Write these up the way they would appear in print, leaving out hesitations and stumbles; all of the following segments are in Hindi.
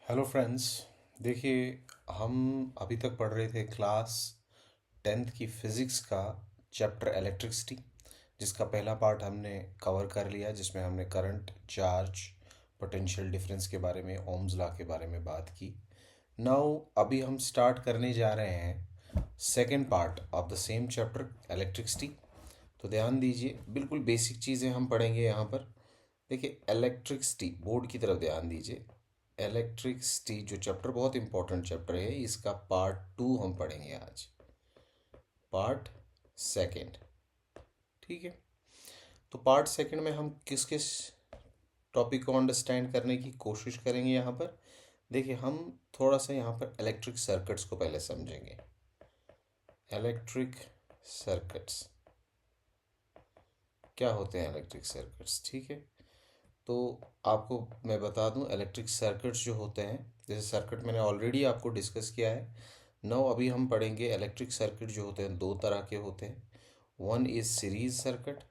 Hello friends. देखिए, हम अभी तक पढ़ रहे थे क्लास 10th की फिज़िक्स का चैप्टर इलेक्ट्रिसिटी, जिसका पहला पार्ट हमने कवर कर लिया, जिसमें हमने करंट, चार्ज, पोटेंशियल डिफरेंस के बारे में, ओम्स लॉ के बारे में बात की। नाउ अभी हम स्टार्ट करने जा रहे हैं second part of the same chapter electricity. तो ध्यान दीजिए, बिल्कुल बेसिक चीज़ें हम पढ़ेंगे यहाँ पर। देखिए, इलेक्ट्रिसिटी बोर्ड की तरफ ध्यान दीजिए। इलेक्ट्रिसिटी जो चैप्टर बहुत इंपॉर्टेंट चैप्टर है, इसका पार्ट 2 हम पढ़ेंगे आज, पार्ट सेकंड। ठीक है, तो पार्ट सेकंड में हम किस किस टॉपिक को अंडरस्टैंड करने की कोशिश करेंगे यहाँ पर। देखिए, हम थोड़ा सा यहाँ पर इलेक्ट्रिक सर्किट्स को पहले समझेंगे। इलेक्ट्रिक सर्किट्स क्या होते हैं? इलेक्ट्रिक सर्किट्स, ठीक है। तो आपको मैं बता दूं, इलेक्ट्रिक सर्किट्स जो होते हैं, जैसे सर्किट मैंने ऑलरेडी आपको डिस्कस किया है। नाउ अभी हम पढ़ेंगे इलेक्ट्रिक सर्किट जो होते हैं, दो तरह के होते हैं। One is series circuit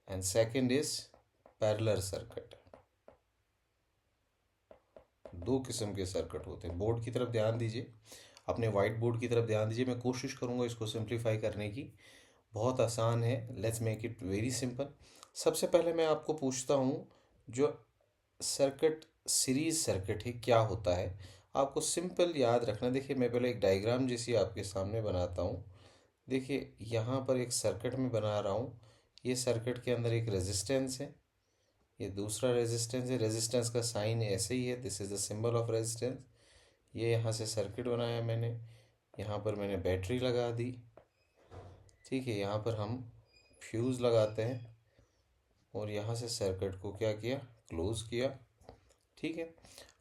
and second is parallel circuit. दो किस्म के सर्किट होते हैं। बोर्ड की तरफ ध्यान दीजिए, अपने वाइट बोर्ड की तरफ ध्यान दीजिए। मैं कोशिश करूंगा इसको सिंप्लीफाई करने की। बहुत आसान है, let's make it very simple. सबसे पहले मैं आपको पूछता हूँ, जो सर्किट सीरीज सर्किट है क्या होता है? आपको सिंपल याद रखना। देखिए, मैं पहले एक डायग्राम जैसी आपके सामने बनाता हूँ। देखिए, यहाँ पर एक सर्किट में बना रहा हूँ। ये सर्किट के अंदर एक रेजिस्टेंस है, ये दूसरा रेजिस्टेंस है। रेजिस्टेंस का साइन ऐसे ही है, this is the symbol of resistance. ये यहाँ से सर्किट बनाया मैंने, यहाँ पर मैंने बैटरी लगा दी। ठीक है, यहाँ पर हम फ्यूज़ लगाते हैं और यहाँ से सर्किट को क्या किया, क्लोज किया। ठीक है,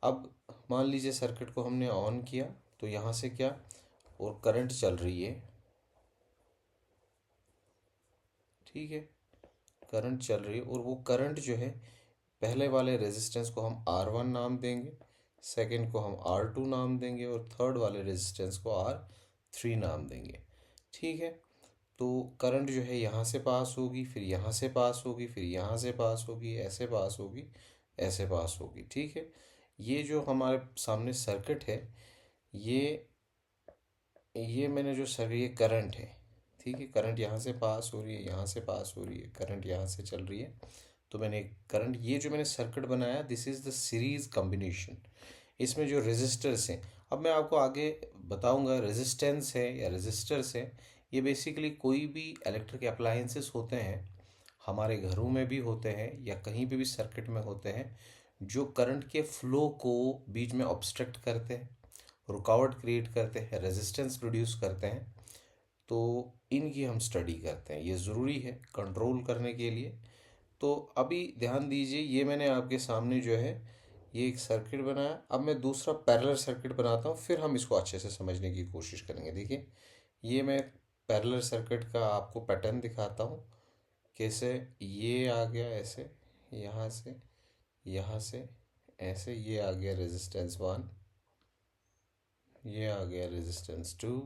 अब मान लीजिए सर्किट को हमने ऑन किया, तो यहाँ से क्या, और करंट चल रही है। ठीक है, करंट चल रही है और वो करंट जो है, पहले वाले रेजिस्टेंस को हम R1 नाम देंगे, सेकंड को हम R2 नाम देंगे और थर्ड वाले रेजिस्टेंस को R3 नाम देंगे। ठीक है, तो करंट जो है यहाँ से पास होगी, फिर यहाँ से पास होगी, फिर यहाँ से पास होगी, ऐसे पास होगी, ऐसे पास होगी। ठीक है, ये जो हमारे सामने सर्किट है, ये ये मैंने जो सर ये करंट है। ठीक है, करंट यहाँ से पास हो रही है, यहाँ से पास हो रही है, करंट यहाँ से चल रही है। तो मैंने करंट, ये जो मैंने सर्किट बनाया, this is the series combination. इसमें जो रेजिस्टर्स हैं, अब मैं आपको आगे बताऊंगा, रेजिस्टेंस है या रेजिस्टर्स है, ये बेसिकली कोई भी इलेक्ट्रिक अप्लायंसेस होते हैं, हमारे घरों में भी होते हैं या कहीं पे भी सर्किट में होते हैं, जो करंट के फ्लो को बीच में ऑब्स्ट्रक्ट करते हैं, रुकावट क्रिएट करते हैं, रेजिस्टेंस प्रोड्यूस करते हैं। तो इनकी हम स्टडी करते हैं, ये ज़रूरी है कंट्रोल करने के लिए। तो अभी ध्यान दीजिए, ये मैंने आपके सामने जो है, ये एक सर्किट बनाया। अब मैं दूसरा पैरेलल सर्किट बनाता हूँ, फिर हम इसको अच्छे से समझने की कोशिश करेंगे। देखिए, ये मैं पैरेलल सर्किट का आपको पैटर्न दिखाता हूँ, कैसे ये आ गया ऐसे, यहाँ से, यहाँ से ऐसे, ये आ गया रेजिस्टेंस 1, ये आ गया रेजिस्टेंस 2,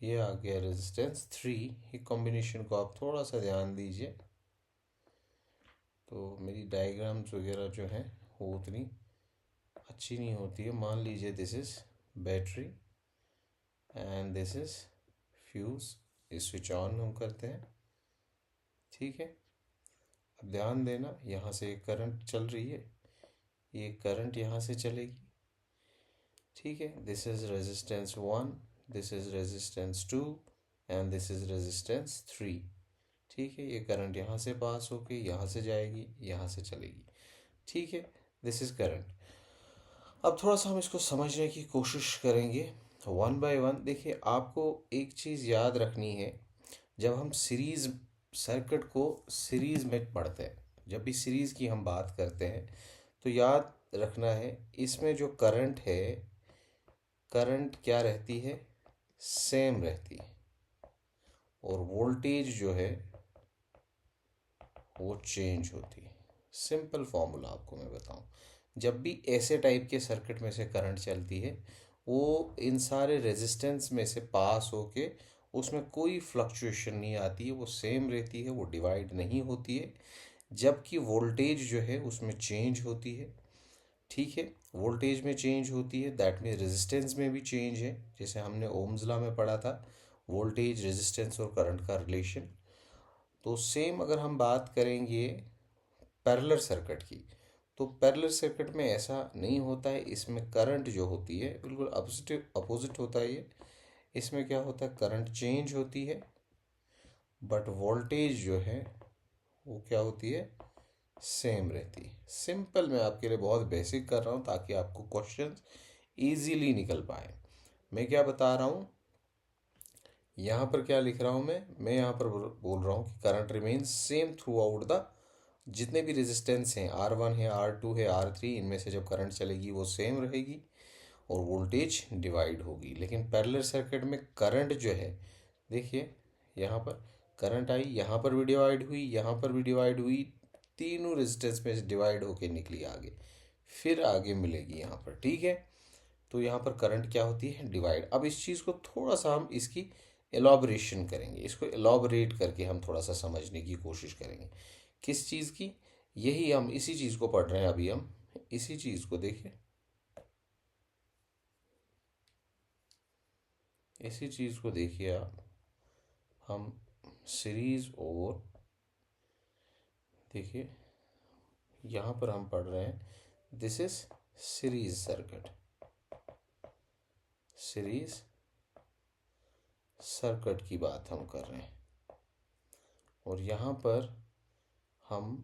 ये आ गया रेजिस्टेंस 3। ये कॉम्बिनेशन को आप थोड़ा सा ध्यान दीजिए। तो मेरी डायग्राम्स वगैरह जो हैं, वो उतनी अच्छी नहीं होती है। मान लीजिए this is battery and this is fuse. इस स्विच ऑन हम करते हैं। ठीक है, अब ध्यान देना, यहाँ से एक करंट चल रही है, ये करंट यहाँ से चलेगी। ठीक है, this is resistance 1, this is resistance 2 and this is resistance 3। ठीक है, ये करंट यहाँ से पास होके यहाँ से जाएगी, यहाँ से चलेगी। ठीक है, दिस इज़ करंट। अब थोड़ा सा हम इसको समझने की कोशिश करेंगे वन बाय वन। देखिए, आपको एक चीज़ याद रखनी है, जब हम सीरीज़ सर्किट को सीरीज़ में पढ़ते हैं, जब भी सीरीज़ की हम बात करते हैं, तो याद रखना है, इसमें जो करंट है, करंट क्या रहती है, सेम रहती है, और वोल्टेज जो है वो चेंज होती है। सिंपल फॉर्मूला आपको मैं बताऊं, जब भी ऐसे टाइप के सर्किट में से करंट चलती है, वो इन सारे रेजिस्टेंस में से पास होके उसमें कोई फ्लक्चुएशन नहीं आती है, वो सेम रहती है, वो डिवाइड नहीं होती है। जबकि वोल्टेज जो है उसमें चेंज होती है। ठीक है, वोल्टेज में चेंज होती है, दैट मीन रेजिस्टेंस में भी चेंज है, जैसे हमने ओम्स लॉ में पढ़ा था, वोल्टेज रेजिस्टेंस और करंट का रिलेशन। तो सेम अगर हम बात करेंगे पैरेलल सर्किट की, तो पैरेलल सर्किट में ऐसा नहीं होता है। इसमें करंट जो होती है बिल्कुल अपोजिट होता है ये। इसमें क्या होता है, करंट चेंज होती है बट वोल्टेज जो है वो क्या होती है, सेम रहती है। सिंपल, मैं आपके लिए बहुत बेसिक कर रहा हूँ ताकि आपको क्वेश्चंस इजीली निकल पाए। मैं क्या बता रहा हूँ, यहाँ पर क्या लिख रहा हूँ मैं यहाँ पर बोल रहा हूँ कि current remains same through out the, जितने भी रेजिस्टेंस हैं, R1 है, R2 है, R3, इनमें से जब करंट चलेगी वो सेम रहेगी और वोल्टेज डिवाइड होगी। लेकिन पैरेलल सर्किट में करंट जो है, देखिए यहाँ पर करंट आई, यहाँ पर भी डिवाइड हुई, यहाँ पर भी डिवाइड हुई, तीनों रेजिस्टेंस में डिवाइड होके निकली आगे, फिर आगे मिलेगी यहाँ पर। ठीक है, तो यहाँ पर करंट क्या होती है, डिवाइड। अब इस चीज़ को थोड़ा सा हम इसकी एलॉबरेशन करेंगे, इसको एलॉबरेट करके हम थोड़ा सा समझने की कोशिश करेंगे। किस चीज़ की, यही हम इसी चीज़ को पढ़ रहे हैं अभी, हम इसी चीज़ को देखिए, इसी चीज़ को देखिए आप, हम सीरीज और देखिए यहाँ पर हम पढ़ रहे हैं, this is series circuit, series circuit की बात हम कर रहे हैं। और यहाँ पर हम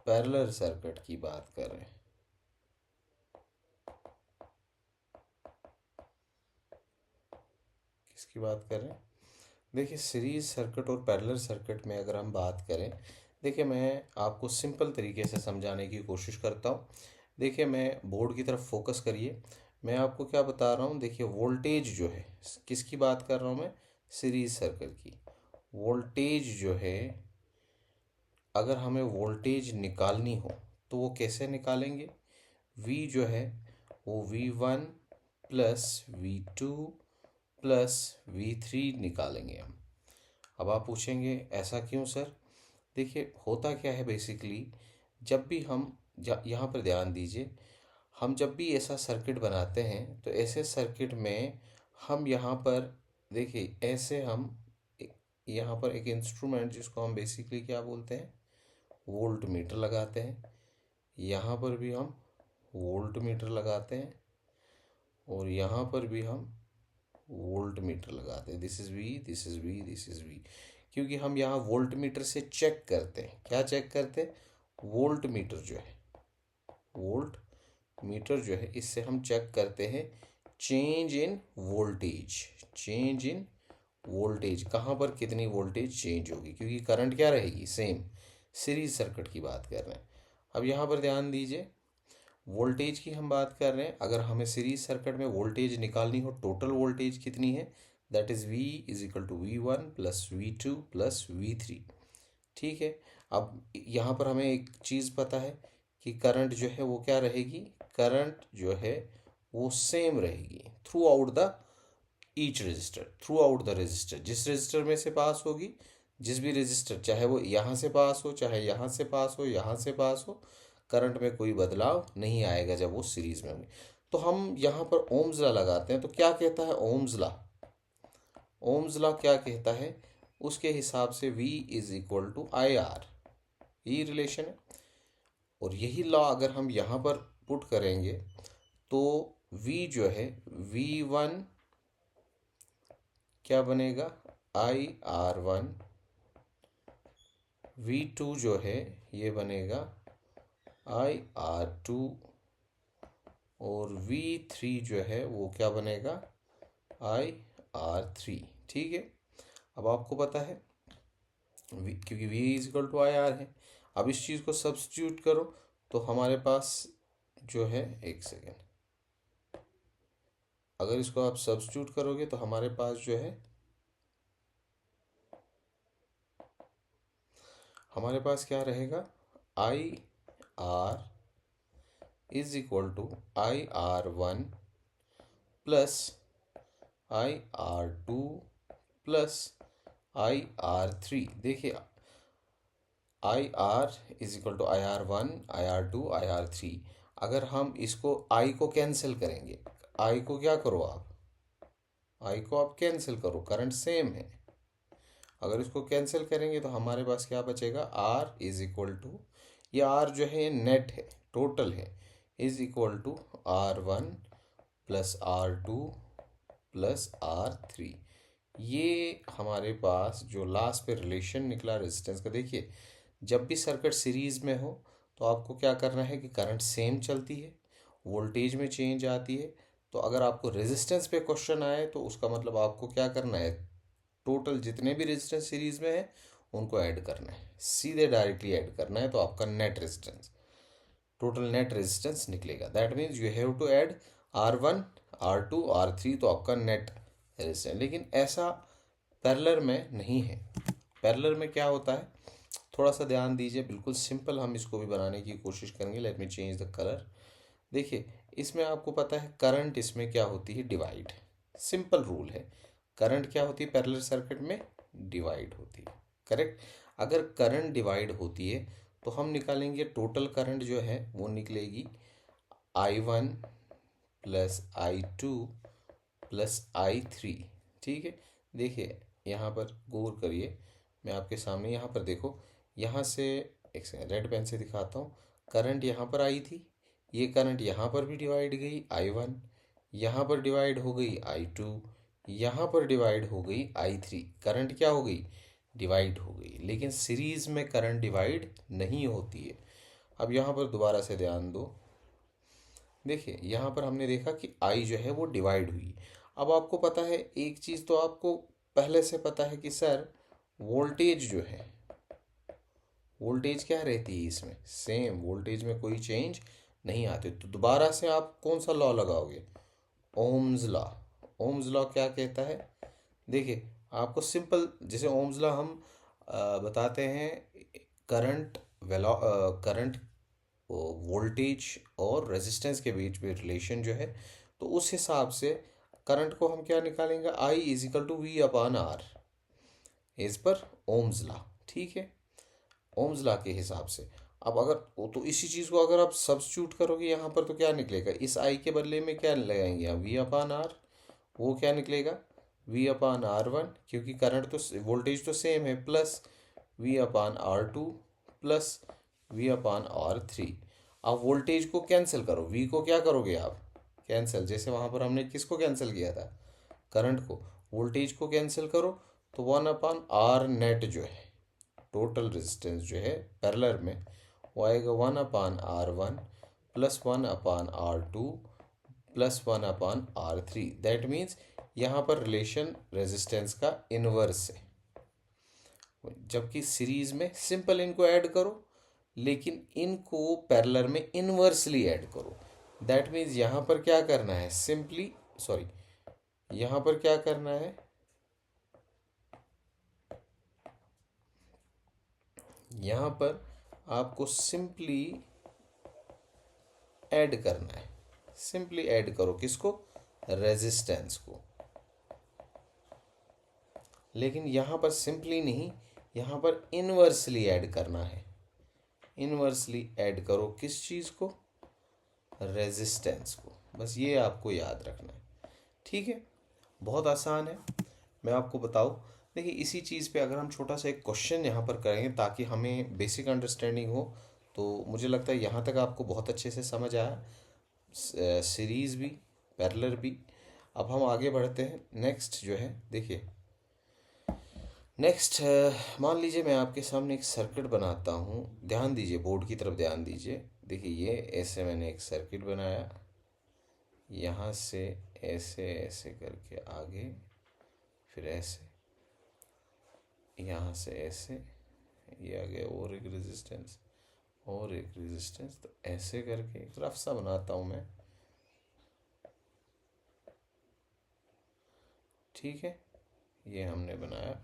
पैरेलल सर्किट की बात कर रहे हैं। किसकी बात कर रहे हैं, देखिए सीरीज सर्किट और पैरेलल सर्किट में अगर हम बात करें, देखिए मैं आपको सिंपल तरीके से समझाने की कोशिश करता हूँ। देखिए, मैं बोर्ड की तरफ फोकस करिए, मैं आपको क्या बता रहा हूँ। देखिए वोल्टेज जो है, किसकी बात कर रहा हूँ मैं, सीरीज सर्किट की। वोल्टेज जो है, अगर हमें वोल्टेज निकालनी हो तो वो कैसे निकालेंगे, V जो है वो V1 plus V2 plus V3 निकालेंगे हम। अब आप पूछेंगे ऐसा क्यों सर, देखिए होता क्या है बेसिकली, जब भी हम यहाँ पर ध्यान दीजिए, हम जब भी ऐसा सर्किट बनाते हैं तो ऐसे सर्किट में हम यहाँ पर देखिए, ऐसे हम यहाँ पर एक इंस्ट्रूमेंट जिसको हम बेसिकली क्या बोलते हैं, वोल्ट मीटर लगाते हैं। यहाँ पर भी हम वोल्ट मीटर लगाते हैं और यहाँ पर भी हम वोल्ट मीटर लगाते हैं। This is V, this is V, this is V, क्योंकि हम यहाँ वोल्ट मीटर से चेक करते हैं, क्या चेक करते हैं, वोल्ट मीटर जो है, वोल्ट मीटर जो है, इससे हम चेक करते हैं change in voltage, change in voltage, कहाँ पर कितनी वोल्टेज चेंज होगी, क्योंकि करंट क्या रहेगी, सेम। सीरीज सर्किट की बात कर रहे हैं। अब यहाँ पर ध्यान दीजिए, वोल्टेज की हम बात कर रहे हैं, अगर हमें सीरीज सर्किट में वोल्टेज निकालनी हो, टोटल वोल्टेज कितनी है, that is V is equal to V1 plus V2 plus V3। ठीक है, अब यहाँ पर हमें एक चीज़ पता है कि करंट जो है वो क्या रहेगी, करंट जो है वो सेम रहेगी through out the each resistor, through out the register, जिस रजिस्टर में से पास होगी, जिस भी रजिस्टर, चाहे वो यहाँ से पास हो, चाहे यहाँ से पास हो, यहाँ से पास हो, करंट में कोई बदलाव नहीं आएगा जब वो सीरीज में होंगे। तो हम यहाँ पर ओम्स लॉ लगाते हैं, तो क्या कहता है ओम्स लॉ, ओम्स लॉ क्या कहता है, उसके हिसाब से V is equal to IR, यही रिलेशन है। और यही लॉ अगर हम यहाँ पर पुट करेंगे तो V जो है V1 क्या बनेगा, IR1, V2 जो है ये बनेगा IR2 और V3 जो है वो क्या बनेगा, IR3। ठीक है, अब आपको पता है क्योंकि V is equal to IR है। अब इस चीज़ को सब्स्टिट्यूट करो तो हमारे पास जो है, एक सेकेंड, अगर इसको आप सब्स्टिट्यूट करोगे तो हमारे पास जो है, हमारे पास क्या रहेगा, IR is equal to IR1 plus IR2 plus IR3। देखिए I R is equal to IR1 IR2 IR3। अगर हम इसको आई को कैंसिल करेंगे, आई को क्या करो आप, आई को आप कैंसिल करो, करंट सेम है। अगर इसको कैंसिल करेंगे तो हमारे पास क्या बचेगा, आर इज इक्वल टू, ये आर जो है नेट है, टोटल है, is equal to R1 plus R2 plus R3। ये हमारे पास जो लास्ट पे रिलेशन निकला रेजिस्टेंस का, देखिए जब भी सर्किट सीरीज में हो तो आपको क्या करना है कि करंट सेम चलती है, वोल्टेज में चेंज आती है। तो अगर आपको रेजिस्टेंस पे क्वेश्चन आए तो उसका मतलब आपको क्या करना है, टोटल जितने भी रेजिस्टेंस सीरीज में है उनको ऐड करना है, सीधे डायरेक्टली ऐड करना है, तो आपका net resistance, total net resistance निकलेगा। That means you have to add R1 R2 R3, तो आपका नेट रेजिस्टेंस। लेकिन ऐसा पैरेलल में नहीं है। पैरेलल में क्या होता है, थोड़ा सा ध्यान दीजिए, बिल्कुल सिंपल हम इसको भी बनाने की कोशिश करेंगे। Let me change the colour. देखिए इसमें आपको पता है करंट इसमें क्या होती है, डिवाइड। सिंपल रूल है, करंट क्या होती है पैरेलल सर्किट में, डिवाइड होती है, करेक्ट। अगर करंट डिवाइड होती है तो हम निकालेंगे टोटल करंट जो है वो निकलेगी I1 plus I2 plus I3। ठीक है, देखिए यहाँ पर गौर करिए, मैं आपके सामने यहाँ पर देखो, यहाँ से एक सेकंड रेड पेन से दिखाता हूँ। करंट यहाँ पर आई थी, ये करंट यहाँ पर भी डिवाइड गई I1, यहाँ पर डिवाइड हो गई I2, यहाँ पर डिवाइड हो गई I3। करंट क्या हो गई, डिवाइड हो गई। लेकिन सीरीज में करंट डिवाइड नहीं होती है। अब यहाँ पर दोबारा से ध्यान दो, देखिए यहाँ पर हमने देखा कि आई जो है वो डिवाइड हुई। अब आपको पता है एक चीज़ तो आपको पहले से पता है कि सर वोल्टेज जो है, वोल्टेज क्या रहती है इसमें, सेम, वोल्टेज में कोई चेंज नहीं आते। तो दोबारा से आप कौन सा लॉ लगाओगे, ओम्स लॉ। ओम्स लॉ क्या कहता है, देखिए आपको सिंपल, जैसे ओम्स लॉ हम बताते हैं, करंट करंट वोल्टेज और रेजिस्टेंस के बीच में रिलेशन जो है, तो उस हिसाब से करंट को हम क्या निकालेंगे, I is equal to V upon R, as per Ohm's law. ठीक है, ओम्स लॉ के हिसाब से। अब अगर तो इसी चीज़ को अगर आप सब्स्टिट्यूट करोगे यहाँ पर तो क्या निकलेगा, इस आई के बदले में क्या लगाएंगे आप, वी अपॉन आर, वो क्या निकलेगा, वी अपॉन R1, क्योंकि करंट तो वोल्टेज तो सेम है, plus V upon R2 plus V upon R3। अब वोल्टेज को कैंसिल करो, वी को क्या करोगे आप, कैंसिल, जैसे वहाँ पर हमने किसको कैंसिल किया था, करंट को। वोल्टेज को कैंसिल करो तो 1/R नेट जो है, टोटल रेजिस्टेंस जो है पैरेलल में, वो आएगा 1/R1 plus 1/R2 plus 1/R3। That means यहाँ पर रिलेशन रेजिस्टेंस का इनवर्स है। जबकि सीरीज में सिंपल इनको ऐड करो, लेकिन इनको पैरेलल में इनवर्सली ऐड करो। दैट मीन्स यहाँ पर क्या करना है, सिंपली, सॉरी, यहाँ पर क्या करना है, यहाँ पर आपको सिंपली ऐड करना है, सिंपली ऐड करो किसको, रेजिस्टेंस को। लेकिन यहाँ पर सिंपली नहीं, यहाँ पर इनवर्सली ऐड करना है। इनवर्सली ऐड करो किस चीज़ को, रेजिस्टेंस को। बस ये आपको याद रखना है। ठीक है, बहुत आसान है। मैं आपको बताऊँ, देखिए इसी चीज़ पे अगर हम छोटा सा एक क्वेश्चन यहाँ पर करेंगे ताकि हमें बेसिक अंडरस्टैंडिंग हो, तो मुझे लगता है यहाँ तक आपको बहुत अच्छे से समझ आया, सीरीज़ भी पैरेलल भी। अब हम आगे बढ़ते हैं, नेक्स्ट जो है, देखिए नेक्स्ट मान लीजिए मैं आपके सामने एक सर्किट बनाता हूँ, ध्यान दीजिए, बोर्ड की तरफ ध्यान दीजिए। देखिए ये ऐसे मैंने एक सर्किट बनाया, यहाँ से ऐसे ऐसे करके आगे, फिर ऐसे, यहाँ से ऐसे, ये आ गया और एक रेजिस्टेंस और एक रेजिस्टेंस, तो ऐसे करके एक रफ सा बनाता हूँ मैं। ठीक है, ये हमने बनाया।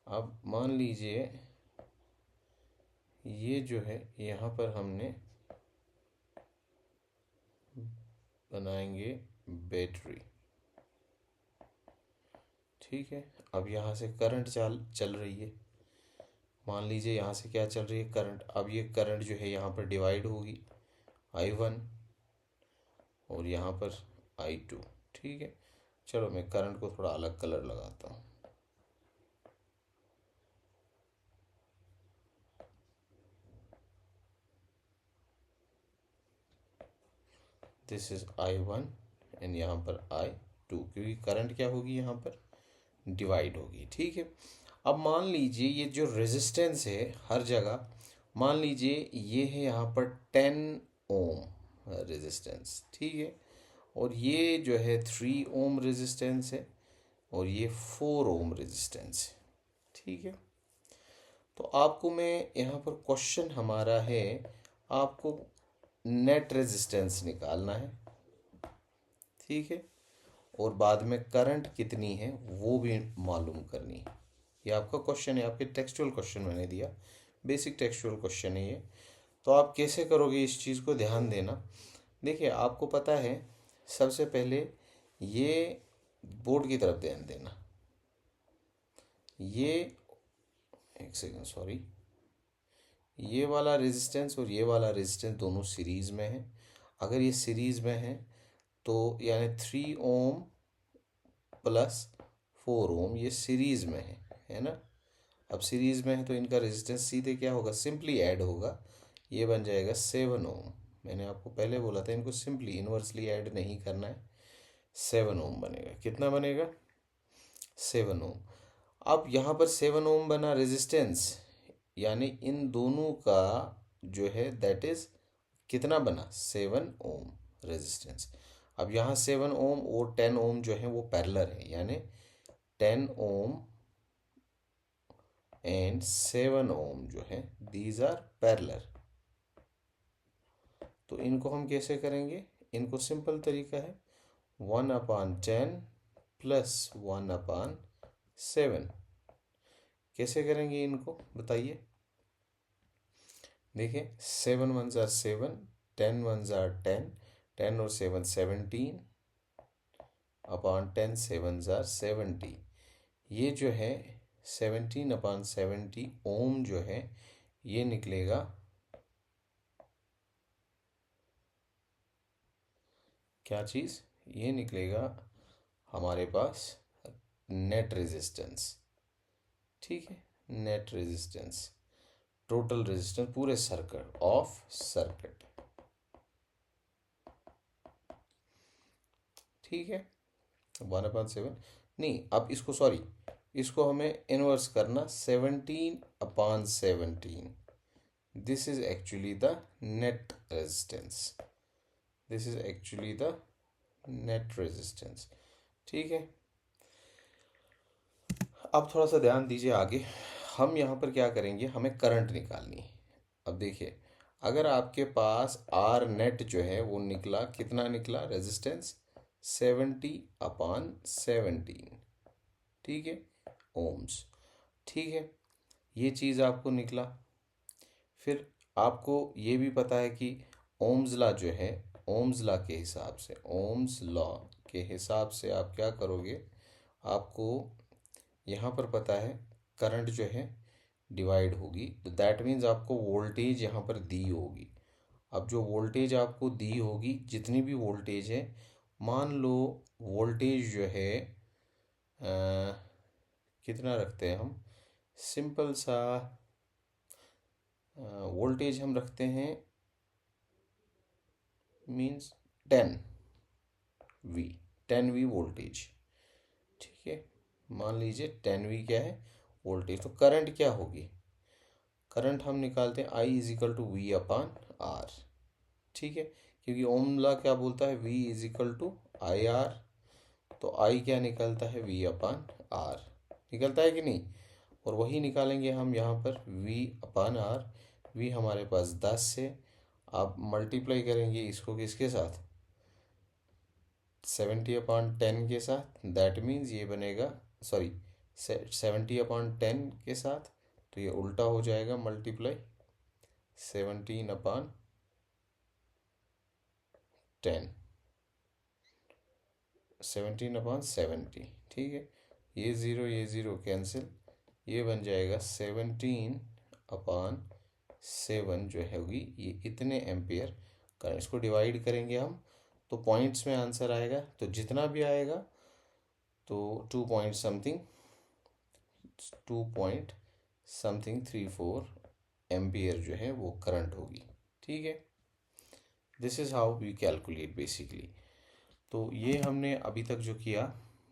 अब मान लीजिए ये जो है यहाँ पर हमने बनाएंगे बैटरी। ठीक है, अब यहाँ से करंट चल रही है, मान लीजिए यहाँ से क्या चल रही है करंट, अब ये करंट जो है यहाँ पर डिवाइड होगी I1 और यहाँ पर I2। ठीक है, चलो मैं करंट को थोड़ा अलग कलर लगाता हूँ। दिस इज I1 एंड यहाँ पर I2, क्योंकि करंट क्या होगी यहाँ पर डिवाइड होगी। ठीक है, अब मान लीजिए ये जो रेजिस्टेंस है हर जगह, मान लीजिए ये है यहाँ पर 10 ओम रेजिस्टेंस। ठीक है, और ये जो है 3 ओम रेजिस्टेंस है और ये 4 ओम रेजिस्टेंस है। ठीक है, तो आपको मैं यहाँ पर क्वेश्चन हमारा है, आपको नेट रेजिस्टेंस निकालना है। ठीक है, और बाद में करंट कितनी है वो भी मालूम करनी है। ये आपका क्वेश्चन है, आपके टेक्सचुअल क्वेश्चन मैंने दिया, बेसिक टेक्सचुअल क्वेश्चन है ये। तो आप कैसे करोगे इस चीज़ को ध्यान देना। देखिए आपको पता है, सबसे पहले ये बोर्ड की तरफ ध्यान देना। ये एक सेकेंड सॉरी, ये वाला रेजिस्टेंस और ये वाला रेजिस्टेंस दोनों सीरीज में है। अगर ये सीरीज में है तो यानी 3 ओम प्लस 4 ओम ये सीरीज में है ना। अब सीरीज में है तो इनका रेजिस्टेंस सीधे क्या होगा, सिंपली ऐड होगा, ये बन जाएगा 7 ओम। मैंने आपको पहले बोला था इनको सिंपली इन्वर्सली ऐड नहीं करना है। 7 ओम बनेगा, कितना बनेगा 7 ओम। अब यहाँ पर 7 ओम बना रेजिस्टेंस, यानी इन दोनों का जो है दैट इज कितना बना 7 ओम रेजिस्टेंस। अब यहाँ 7 ओम और 10 ओम जो है वो पैरेलल है, यानी 10 ओम एंड 7 ओम जो है दीज आर पैरेलल। तो इनको हम कैसे करेंगे, इनको सिंपल तरीका है 1/10 प्लस 1/7। कैसे करेंगे इनको बताइए। देखिए 7 1 7, 10 1 10, 10 और 7 17/10, 7 ये जो है 17/70 ओम जो है ये निकलेगा क्या चीज़, ये निकलेगा हमारे पास नेट रेजिस्टेंस। ठीक है, नेट रेजिस्टेंस, टोटल रेजिस्टेंस पूरे सर्किट ऑफ सर्किट। ठीक है, 1/7 नहीं, अब इसको सॉरी, इसको हमें इनवर्स करना 17/17। This is actually the net resistance, this is actually the net resistance. ठीक है, अब थोड़ा सा ध्यान दीजिए आगे, हम यहाँ पर क्या करेंगे, हमें करंट निकालनी है। अब देखिए अगर आपके पास आर नेट जो है वो निकला, कितना निकला रेजिस्टेंस 70/17। ठीक है, ओम्स। ठीक है, ये चीज़ आपको निकला। फिर आपको ये भी पता है कि ओम्स लॉ जो है, ओम्स लॉ के हिसाब से, ओम्स लॉ के हिसाब से आप क्या करोगे, आपको यहाँ पर पता है करंट जो है डिवाइड होगी, तो दैट मीन्स आपको वोल्टेज यहाँ पर दी होगी। अब जो वोल्टेज आपको दी होगी, जितनी भी वोल्टेज है, मान लो वोल्टेज जो है कितना रखते हैं हम, सिंपल सा वोल्टेज हम रखते हैं मीन्स 10 V, 10 V वोल्टेज। ठीक है, मान लीजिए 10 V क्या है वोल्टेज, तो करंट क्या होगी, करंट हम निकालते हैं I = V/R। ठीक है, क्योंकि ओम लॉ क्या बोलता है V = IR, तो I क्या निकलता है V/R, निकलता है कि नहीं। और वही निकालेंगे हम यहाँ पर V/R, V हमारे पास 10 है, आप मल्टीप्लाई करेंगे इसको किसके साथ 70/10 के साथ, दैट मीन्स ये बनेगा सॉरी 70/10 के साथ, तो ये उल्टा हो जाएगा मल्टीप्लाई 17/10, 17/70। ठीक है, ये ज़ीरो कैंसिल, ये बन जाएगा 17 अपॉन 7 जो है होगी, ये इतने एम्पियर करंट। इसको डिवाइड करेंगे हम तो पॉइंट्स में आंसर आएगा, तो जितना भी आएगा तो 2.34 एम्पियर जो है वो करंट होगी। ठीक है, this is how we calculate basically. तो ये हमने अभी तक जो किया,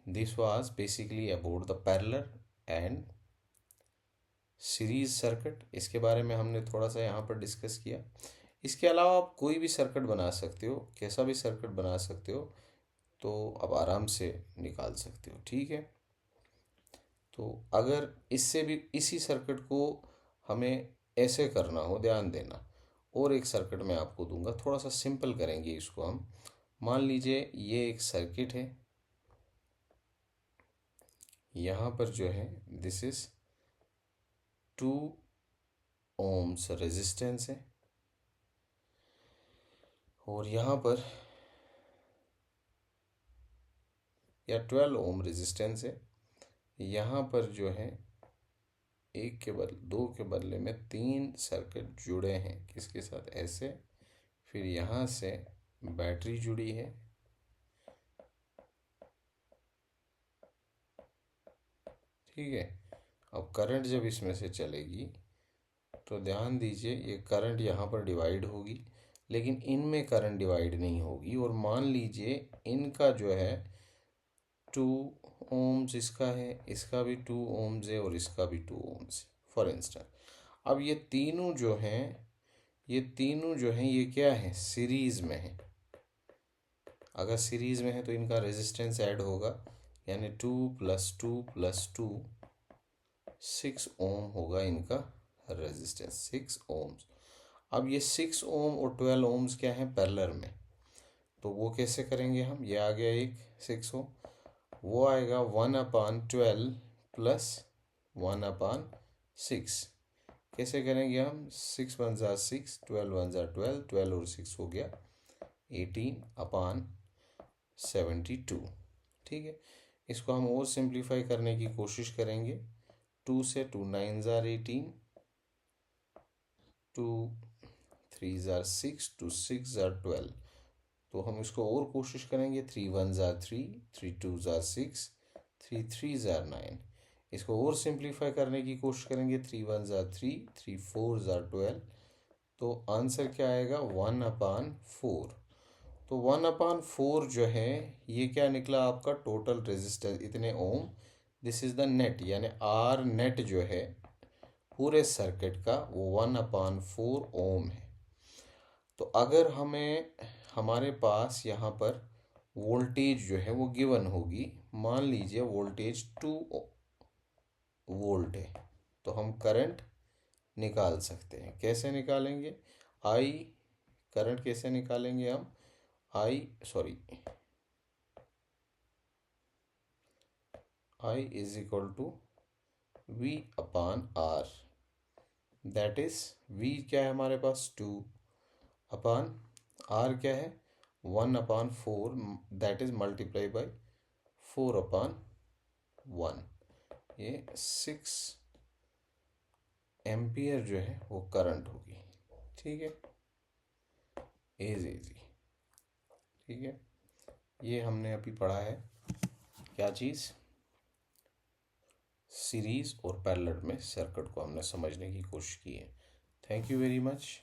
this was basically about the parallel and series circuit. इसके बारे में हमने थोड़ा सा यहाँ पर डिस्कस किया। इसके अलावा आप कोई भी सर्किट बना सकते हो, कैसा भी सर्किट बना सकते हो, तो आप आराम से निकाल सकते हो। ठीक है, तो अगर इससे भी इसी सर्किट को हमें ऐसे करना हो, ध्यान देना, और एक सर्किट मैं आपको दूंगा, थोड़ा सा सिंपल करेंगे इसको हम। मान लीजिए ये एक सर्किट है, यहाँ पर जो है दिस इज 2 ओम्स रेजिस्टेंस है, और यहाँ पर या 12 ओम रेजिस्टेंस है। यहाँ पर जो है एक के बदले, दो के बदले में 3 सर्किट जुड़े हैं, किसके साथ, ऐसे, फिर यहाँ से बैटरी जुड़ी है, ठीक है। अब करंट जब इसमें से चलेगी तो ध्यान दीजिए, ये करंट यहाँ पर डिवाइड होगी, लेकिन इनमें करंट डिवाइड नहीं होगी। और मान लीजिए इनका जो है 2 ओम्स इसका है, इसका भी 2 ओम्स है, और इसका भी 2 ओम्स फॉर इंस्टेंस। अब ये तीनों जो हैं, ये तीनों जो हैं ये क्या है, सीरीज में है। अगर सीरीज में है तो इनका रेजिस्टेंस ऐड होगा, यानी 2 + 2 + 2 6 ओम होगा इनका रेजिस्टेंस, 6 ओम्स। अब ये 6 ओम और 12 ओम्स क्या है, पैरेलल में, तो वो कैसे करेंगे हम, ये आ गया एक 6 ओम, वो आएगा 1/12 + 1/6। कैसे करेंगे हम, 6 × 1 = 6, 12 × 1 = 12, 12 और 6 हो गया 18/72। ठीक है, इसको हम और सिंप्लीफाई करने की कोशिश करेंगे। 2 से 2 9 = 18, 2 3 = 6, 2 6 = 12। तो हम इसको और कोशिश करेंगे, 3 1 = 3, 3 2 = 6, 3 3 = 9। इसको और सिंप्लीफाई करने की कोशिश करेंगे, 3 1 = 3, 3 4 = 12। तो आंसर क्या आएगा, 1/4। तो 1/4 जो है ये क्या निकला आपका, टोटल रेजिस्टेंस इतने ओम, दिस इज द नेट, यानी आर नेट जो है पूरे सर्किट का वो 1/4 ओम है। तो अगर हमें, हमारे पास यहाँ पर वोल्टेज जो है वो गिवन होगी, मान लीजिए वोल्टेज 2 वोल्ट है, तो हम करंट निकाल सकते हैं। कैसे निकालेंगे, आई, करंट कैसे निकालेंगे हम, आई = V/R, दैट इज V क्या है हमारे पास, 2 अपॉन R क्या है, 1/4, दैट इज मल्टीप्लाई बाई 4/1। ये 6 एम्पियर जो है वो करंट होगी। ठीक है, इजी। ठीक है, ये हमने अभी पढ़ा है, क्या चीज़, सीरीज और पैरेलल में सर्किट को हमने समझने की कोशिश की है। Thank you very much.